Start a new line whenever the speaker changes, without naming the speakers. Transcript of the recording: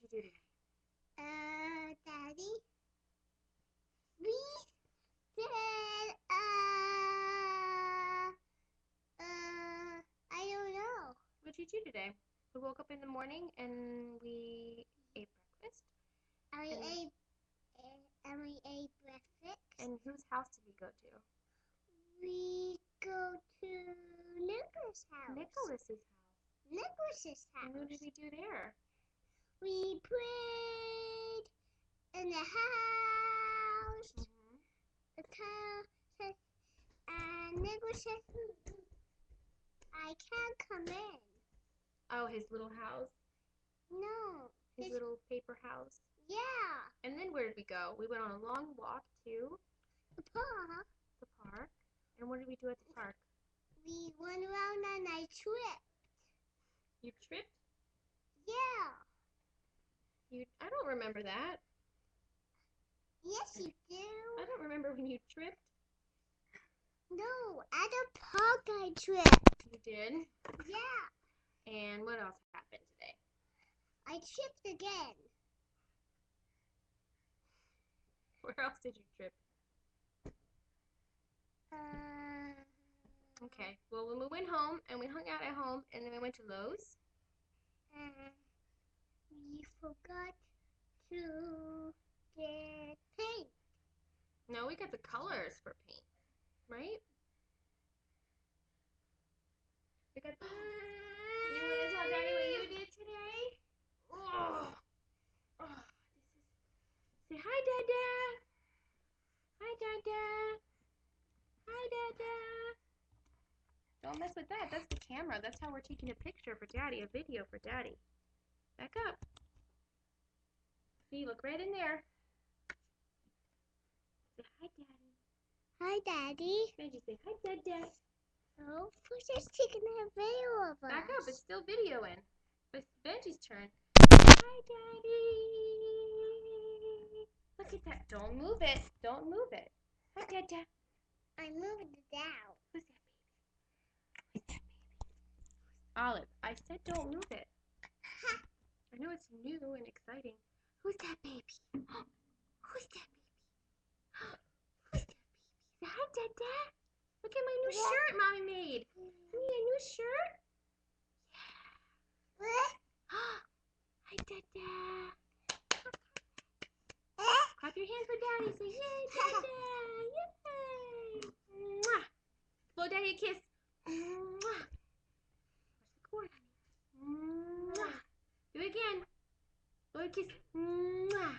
What'd you do today?
Daddy, we said, I don't know.
What'd you do today? We woke up in the morning and we ate breakfast.
And we ate breakfast.
And whose house did we go to?
We go to Nicholas' house.
Nicholas's house.
Nicholas's
And
house.
what did we do there?
We prayed in the house. The child says, and Nicholas says, I can't come in.
Oh, his little house?
No.
His little paper house?
Yeah.
And then where did we go? We went on a long walk to
The park.
the park. And what did we do at the park?
We went around and I tripped.
You tripped?
Yeah.
I don't remember that.
Yes, you do.
I don't remember when you tripped.
No, at the park I tripped.
You did?
Yeah.
And what else happened today?
I tripped again.
Where else did you trip? Okay. Well, when we went home and we hung out at home and then we went to Lowe's.
We forgot to get paint.
No, we got the colors for paint, right? We got. You want to tell Daddy what you did today? Oh, Say hi, Dada. Hi, Dada. Hi, Dada. Don't mess with that. That's the camera. That's how we're taking a picture for Daddy, a video for Daddy. Back up. See, look right in there. Say hi, Daddy.
Hi, Daddy.
Benji, say hi, Dada.
Oh, who's just taking a video of us?
Back up. It's still videoing. It's Benji's turn. Hi, Daddy. Look at that. Don't move it. Don't move it. Hi, Dada.
I'm moving it down.
Who's that baby? Who's that baby? Olive, I said don't move it. I know it's new and exciting. Who's that baby? Who's that baby? Who's that baby? Say hi, Dada. Look at my new shirt Mommy made. You need a new shirt? Yeah. Hi, Dada. Clap your hands for Daddy. Say yay, Dada. Yay. Mwah. Blow Daddy a kiss. Mwah. Where's the cord, honey? Mwah. Do it again. Blow a kiss. Mwah.